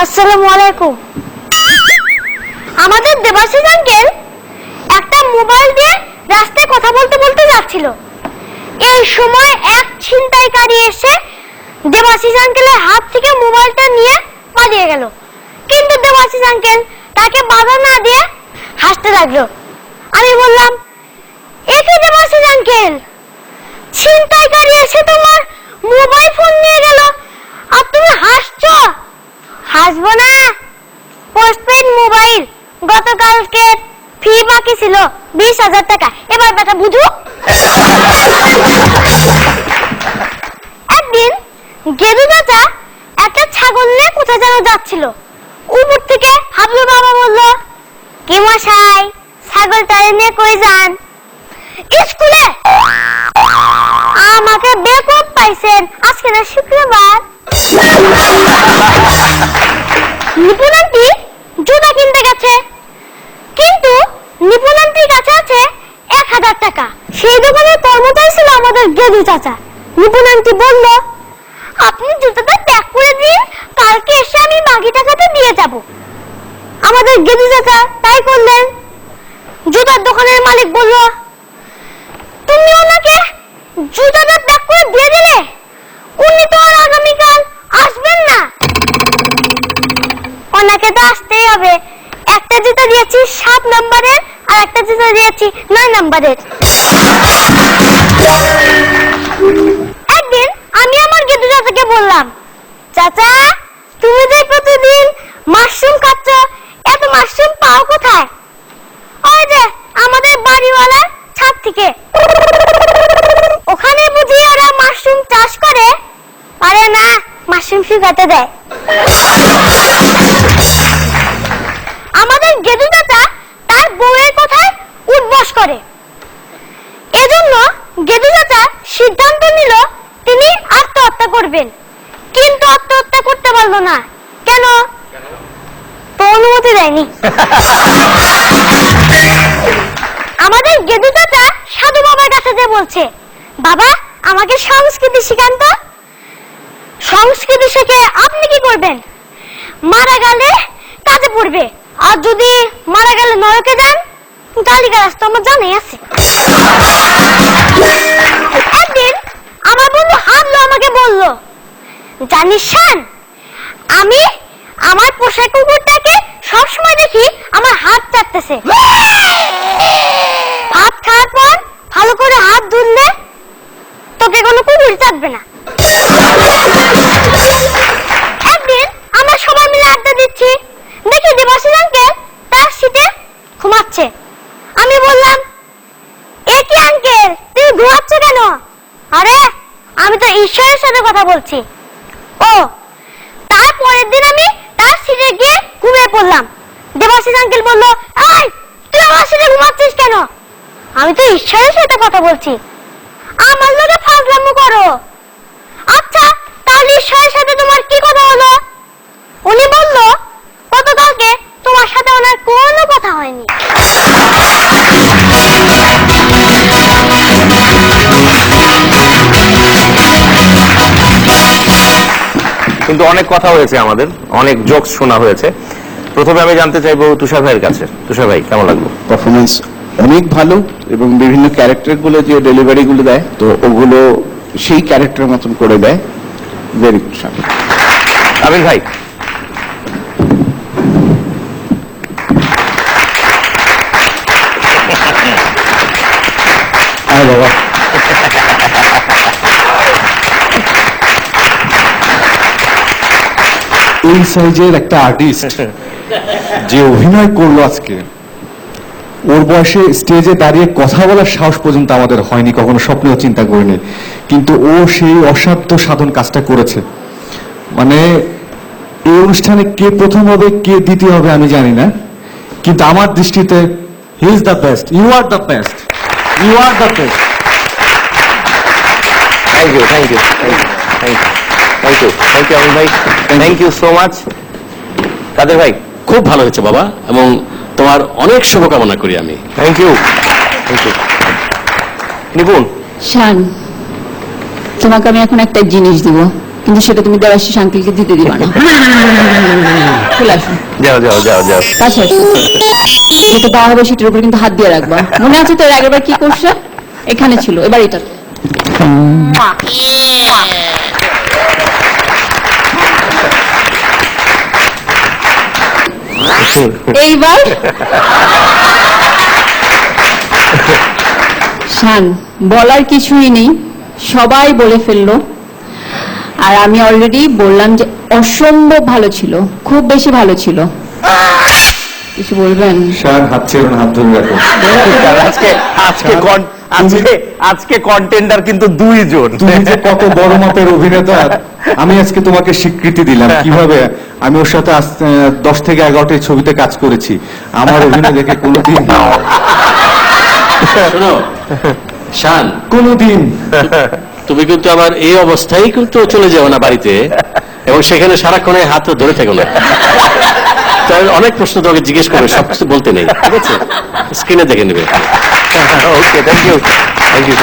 আসসালামু আলাইকুম। আমাদের দেবাশিস আঙ্কেল একটা মোবাইল দিয়ে রাস্তায় কথা বলতে বলতে যাচ্ছিল। এই সময় এক ছিনতাইকারী এসে দেবাশিস আঙ্কেলের হাত থেকে মোবাইলটা নিয়ে পালিয়ে গেল। কিন্তু দেবাশিস আঙ্কেল তাকে বাধা না দিয়ে হাসতে লাগলো। আমি বললাম, এ কি দেবাশিস আঙ্কেল, ছিনতাইকারী এসে তোমার মোবাইল ফোন নিয়ে গেল আর তুমি হাসছো? হাসবো না, পোস্টপেড মোবাইল, গতকালকে ফি বাকি ছিল 20,000 টাকা, এবার বেটা বুঝো। একদিন গেদু চাচা একটা ছাগল নিয়ে কোথায় যেন যাচ্ছিল। উপর থেকে হাবলু বাবা বলল, কি মশাই, ছাগলটা নিয়ে কই যান? স্কুলে। আমাকে বেকুব পাইছেন, আজকে না শুক্রবার। নিপুণ আন্টি জুতা কিনতে গেছে, কিন্তু নিপুণ আন্টির কাছে আছে 1,000 টাকা। সেই দোকানের কর্মচারী ছিল আমাদের গেদু চাচা। নিপুণ আন্টি বলল, আপনি জুতাটা প্যাক করে দিন, কালকে এসে আমি বাকি টাকাটা দিয়ে যাব। আমাদের গেদু চাচা তাই করলেন। জুতার দোকানের মালিক বলল, তুমি ওনাকে জুতাটা প্যাক করে দিয়ে দিলে, উনি তো আর আগামীকাল আসবেন না। ওনাকে তো আসতেই হবে। একটা জুতা দিয়েছি 7 নম্বরের আর একটা জুতা দিয়েছি 9 নম্বরের। একদিন আমি আমার গেদু চাচাকে বললাম, চাচা তুমি যে প্রতিদিন মাশরুম খাচ্ছ, এত মাশরুম পাও কোথায়? ওই যে আমাদের বাড়িওয়ালার ছাদ থেকে। ওখানে বুঝি ওরা মাশরুম চাষ করে? আরে না, মাশরুম শুকাতে দেয়। আমাদের গেদু চাচা তার বউয়ের কথায় উঠবস করে। এজন্য গেদু চাচা সিদ্ধান্ত নিল তিনি আত্মহত্যা করবেন। কিন্তু আত্মহত্যা করতে পারলো না। কেন? তো অনুমতি দেয়নি। আমাদের গেদু চাচা সাধু বাবার কাছে যে বলছে, বাবা আমাকে সংস্কৃতি শিখান তো। সংস্কৃতি শিখে আপনি কি করবেন? মারা গেলে কাজে পড়বে, আর যদি মারা গেলে নরকে যান, গালিগালাজ তো আমার জানাই আছে। একদিন আমার বন্ধু হাবলু আমাকে বলল, জানিস শান, আমি আমার পোষা কুকুরটাকে সবসময় দেখি আমার হাত চাটতেছে। ভাত খাওয়ার পর ভালো করে হাত ধুলে তোকে কোনো কুকুর চাটবে না। একদিন আমরা সবাই মিলে আড্ডা দিচ্ছি, দেখি দেবাশিস আঙ্কেল তার সিটে ঘুমাচ্ছে। আমি বললাম, এ কি আঙ্কেল, তুমি ঘুমাচ্ছ কেন? আরে আমি তো ঈশ্বরের সাথে কথা বলছি। ও, তারপরের দিন আমি তার সিটে গিয়ে ঘুমিয়ে পড়লাম। দেবাশিস আঙ্কেল বলল, এই তুই আমার সিটে ঘুমাচ্ছিস কেন? আমি তো ঈশ্বরের সাথে কথা বলছি। আমার লগে ফাজলামো করো। আচ্ছা তাহলে ঈশ্বরের সাথে তোমার কি কথা হলো? উনি বলল, গতকালকে তোমার সাথে ওনার কোনো কথা হয়নি। কিন্তু অনেক কথা হয়েছে, আমাদের অনেক জোকস শোনা হয়েছে। প্রথমে আমি জানতে চাইবো তুষার ভাইয়ের কাছে। তুষার ভাই কেমন লাগলো? পারফরমেন্স অনেক ভালো, এবং বিভিন্ন ক্যারেক্টার গুলো যে ডেলিভারি গুলো দেয়, তো ওগুলো সেই ক্যারেক্টার মতন করে দেয়। Very good. আমিন ভাই। হ্যাঁ বাবা, এই সাইজের একটা আর্টিস্ট যে অভিনয় করলো আজকে, ওর বয়সে স্টেজে দাঁড়িয়ে কথা বলার সাহস পর্যন্ত আমাদের হয়নি, কখনো স্বপ্নেও চিন্তা করিনি। কিন্তু ও সেই অসাধ্য সাধন কাজটা করেছে। মানে এই অনুষ্ঠানে কে প্রথম হবে কে দ্বিতীয় হবে আমি জানি না, কিন্তু আমার দৃষ্টিতে he is the best. You are the best, you are the best. Thank you, thank you, thank you, thank you, thank you Amin ভাই, thank you so much. Kader ভাই? খুব ভালো হয়েছে বাবা, এবং তোমার অনেক শুভকামনা করি আমি। Thank you, thank you. Nipun. Shan, তোমাকে আমি এখন একটা জিনিস দিব। কিন্তু সেটা তুমি দেবাশিস আঙ্কেলকে দিতে দিবা না। চলে আসো, যাও যাও যাও যাও। কাছে আসো। যেটা দেওয়া হবে সেটার উপর কিন্তু হাত দিয়ে রাখবা, মনে আছে তো এর আগের বার কি করছে? এখানে ছিল, এবার এটা। এইবার শান, বলার কিছুই নেই, সবাই বলে ফেললো। আর আমি অলরেডি বললাম যে অসম্ভব ভালো ছিল, খুব বেশি ভালো ছিল। কিছু বলবেন? শান, হাত ছেড়ো না, হাত ধরে রাখো। আজকে আজকে আজকে আজকে কন্টেন্ডার কিন্তু দুইজন। তুমি যে কত বড় মাপের অভিনেতা, আমি আজকে তোমাকে স্বীকৃতি দিলাম। কিভাবে? আমি ওর সাথে 10 থেকে 11টি ছবিতে কাজ করেছি, আমার অভিনয় দেখে কোনোদিন শোনো শান, কোনোদিন তুমি কিন্তু আবার এই অবস্থায় কিন্তু চলে যাও না বাড়িতে, এবং সেখানে সারাক্ষণ এই হাত ধরে থেকো না। তাই অনেক প্রশ্ন তোমাকে জিজ্ঞেস করবে, সবকিছু বলতে নেই, ঠিক আছে? স্ক্রিনে দেখে নেবে। ওকে, থ্যাংক ইউ, থ্যাংক ইউ।